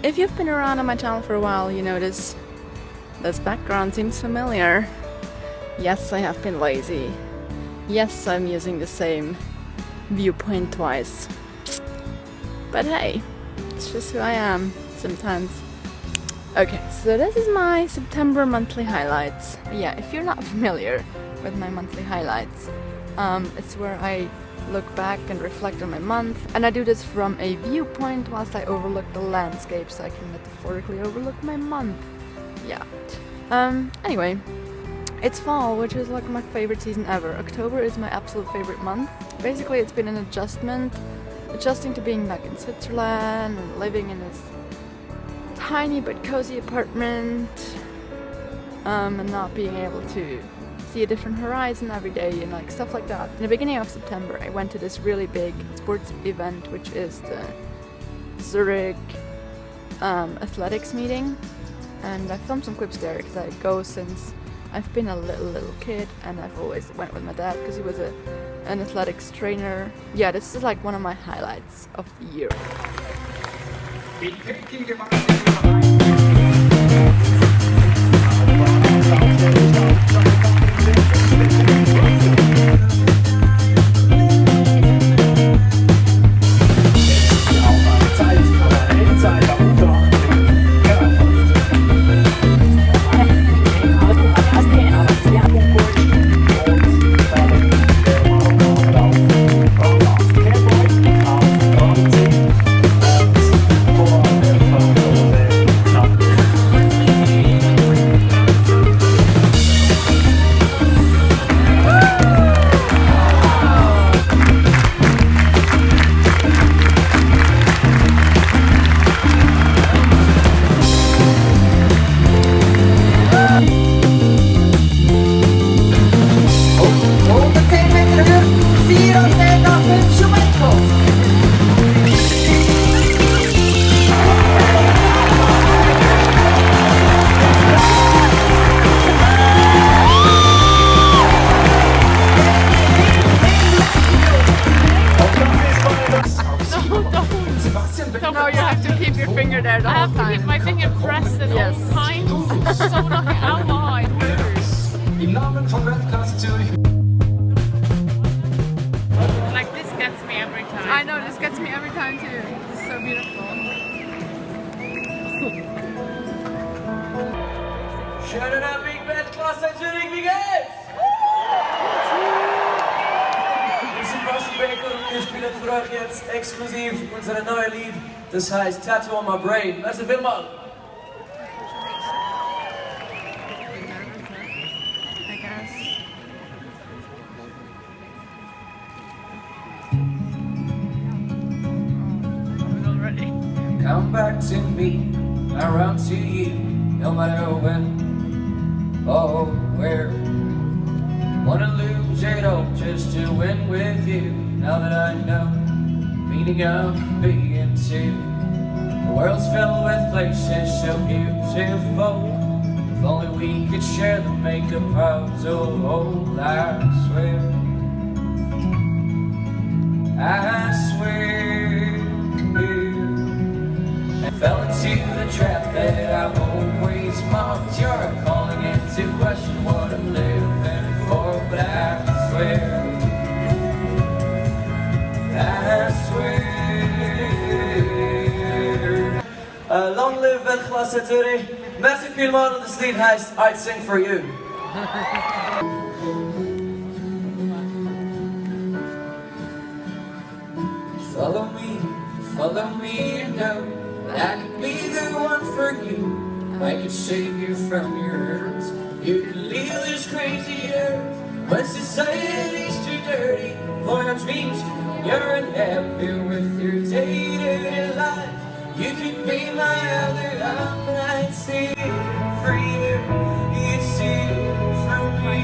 If you've been around on my channel for a while, you notice this background seems familiar. Yes, I have been lazy. Yes, I'm using the same viewpoint twice. But hey, it's just who I am sometimes. Okay, so this is my September monthly highlights. Yeah, if you're not familiar with my monthly highlights, it's where I look back and reflect on my month, and I do this from a viewpoint whilst I overlook the landscape, so I can metaphorically overlook my month. Yeah. Anyway, it's fall, which is like my favorite season ever. October is my absolute favorite month. Basically, it's been an adjusting to being back in Switzerland and living in this tiny but cozy apartment, and not being able to see a different horizon every day and like stuff like that. In the beginning of September, I went to this really big sports event, which is the Zurich athletics meeting, and I filmed some clips there because I go since I've been a little kid, and I've always went with my dad because he was an athletics trainer. Yeah, this is like one of my highlights of the year. No, you have to keep your finger there the whole time. I have to keep my finger pressed at all times. So like, aua, it hurts. Like this gets me every time. I know, this gets me every time too. It's so beautiful. Schönen Abend, Weltklasse Zürich, wie geht's? Wir sind Rusty Baker und wir spielen für euch jetzt exklusiv unser neues Lied. Das heißt Tattoo on My Brain. Merci vielmals. I guess. Already. Come back to me, I run to you, no matter when or where. Wanna lose it all just to win with you. Now that I know meaning of being two. The world's filled with places so beautiful. If only we could share them, make a puzzle. I swear, I swear. I fell into the trap that I've always mocked. You're calling into question what I'm living for, but I swear, I swear. Long live Weltklasse Zürich. Merci vielmals und das Lied heißt I'd Sing For You. Follow me, you know I could be the one for you. I could save you from your hurts. You could leave this crazy earth when society's too dirty for your dreams. You're unhappy with your day-to-day life. You could be my other half, and I'd see it for you. You'd see it from me.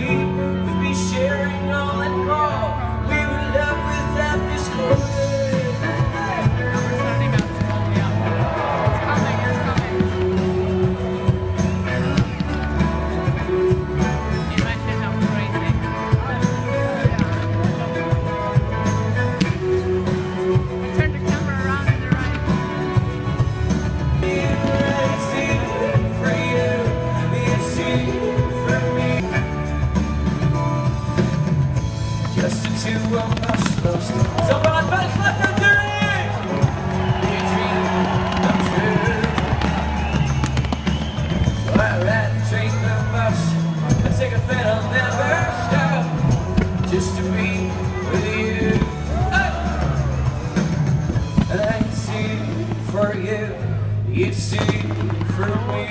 We'd be sharing all and all. We would love without discord. two of us lost. So bad, but it's left to do it. Be a dream come true. So I ran, take the bus, and take a fan, I'll never stop. Just to be with you. And I see for you, you see for me.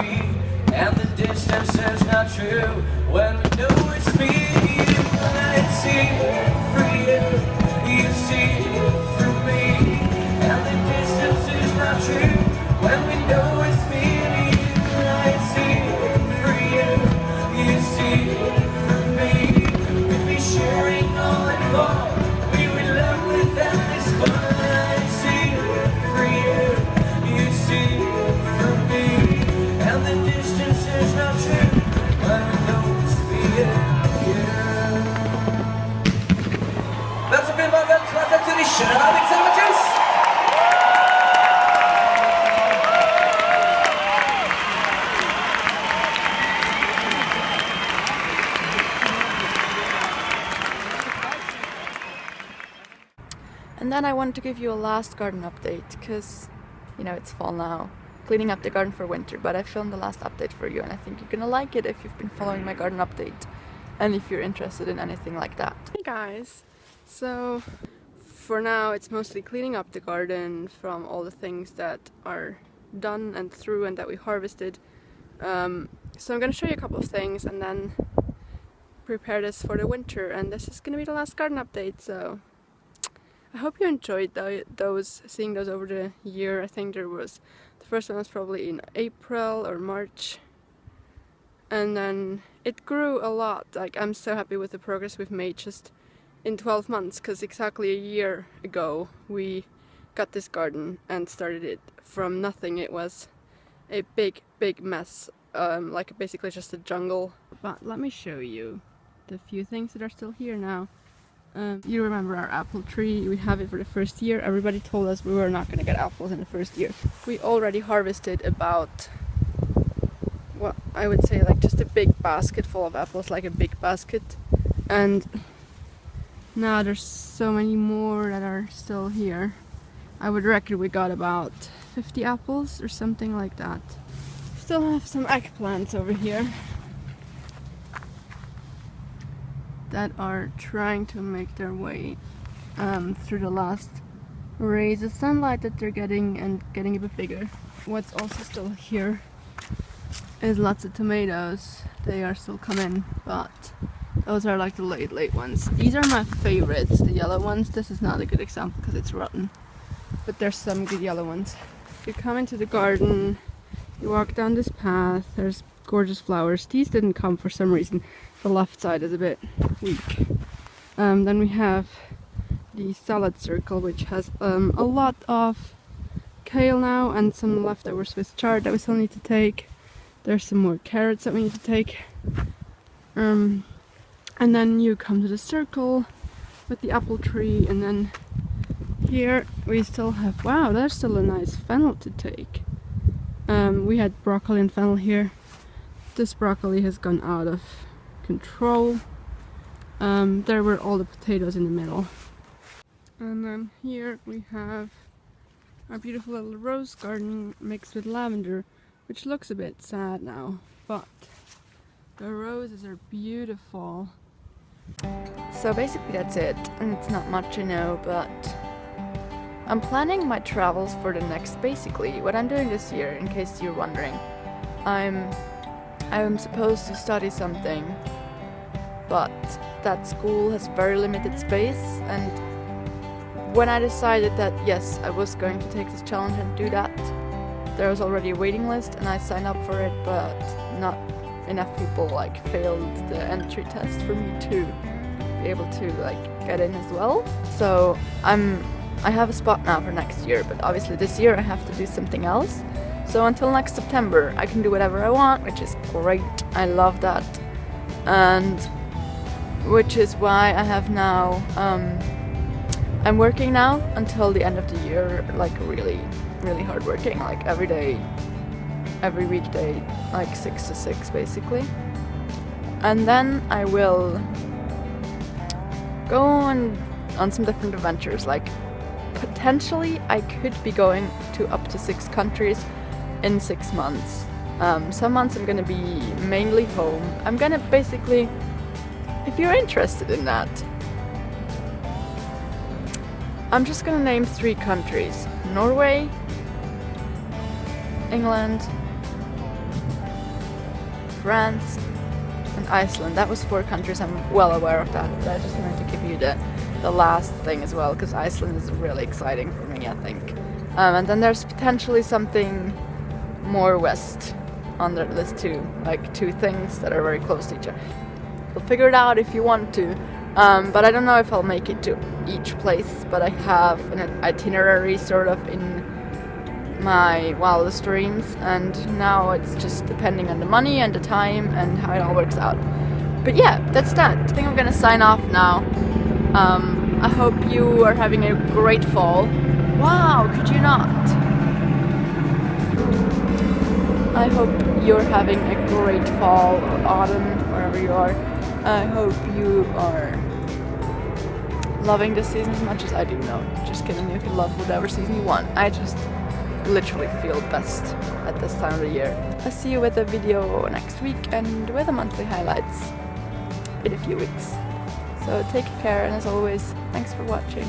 And the distance is not true when we know it's me. And I see for you, you see for me. And the distance is not true when we know it's me. And I see for you, you see for me. We'd be sharing all and all. We would love with endless fun. And I see for you, you see for me. And the distance is not true when we know it's me and you. That's a bit about that last exhibition. Thanks so much. And then I wanted to give you a last garden update because, you know, it's fall now. Cleaning up the garden for winter, but I filmed the last update for you and I think you're gonna like it if you've been following my garden update and if you're interested in anything like that. Hey guys! So for now it's mostly cleaning up the garden from all the things that are done and through and that we harvested. So I'm gonna show you a couple of things and then prepare this for the winter, and this is gonna be the last garden update, so I hope you enjoyed seeing those over the year. I think the first one was probably in April or March, and then it grew a lot. Like, I'm so happy with the progress we've made just in 12 months, because exactly a year ago we got this garden and started it from nothing. It was a big mess, like basically just a jungle. But let me show you the few things that are still here now. You remember our apple tree? We have it for the first year. Everybody told us we were not going to get apples in the first year. We already harvested about, well, I would say like just a big basket full of apples, like a big basket. And now there's so many more that are still here. I would reckon we got about 50 apples or something like that. Still have some eggplants over here that are trying to make their way through the last rays of sunlight that they're getting and getting a bit bigger. What's also still here is lots of tomatoes. They are still coming, but those are like the late ones. These are my favorites, the yellow ones. This is not a good example because it's rotten, but there's some good yellow ones. You come into the garden, you walk down this path, there's gorgeous flowers. These didn't come for some reason. The left side is a bit weak. Then we have the salad circle, which has a lot of kale now and some leftover Swiss chard that we still need to take. There's some more carrots that we need to take. And then you come to the circle with the apple tree, and then here we still have, wow, there's still a nice fennel to take. We had broccoli and fennel here. This broccoli has gone out of control. There were all the potatoes in the middle. And then here we have our beautiful little rose garden mixed with lavender, which looks a bit sad now, but the roses are beautiful. So basically that's it, and it's not much I know, but I'm planning my travels for the next, basically what I'm doing this year, in case you're wondering. I'm supposed to study something, but that school has very limited space, and when I decided that yes, I was going to take this challenge and do that, there was already a waiting list and I signed up for it, but not enough people like failed the entry test for me to be able to like get in as well. So I have a spot now for next year, but obviously this year I have to do something else. So until next September I can do whatever I want, which is great. I love that. And which is why I have now I'm working now until the end of the year, like really hard working, like every day, every weekday, like 6 to 6 basically. And then I will go on some different adventures. Like, potentially I could be going to up to 6 countries in 6 months. Some months I'm gonna be mainly home. I'm gonna basically, if you're interested in that, I'm just gonna name 3 countries: Norway, England, France, and Iceland. That was 4 countries, I'm well aware of that, but I just wanted to give you the last thing as well, because Iceland is really exciting for me, I think. And then there's potentially something more west on the list too, like 2 things that are very close to each other. You'll figure it out if you want to, but I don't know if I'll make it to each place, but I have an itinerary sort of in my wildest dreams, and now it's just depending on the money and the time and how it all works out. But yeah, that's that. I think I'm gonna sign off now. I hope you are having a great fall. Wow, could you not? I hope you're having a great fall or autumn, wherever you are. I hope you are loving this season as much as I do. No, just kidding. You can love whatever season you want. I just literally feel best at this time of the year. I'll see you with a video next week and with the monthly highlights in a few weeks. So take care, and as always, thanks for watching.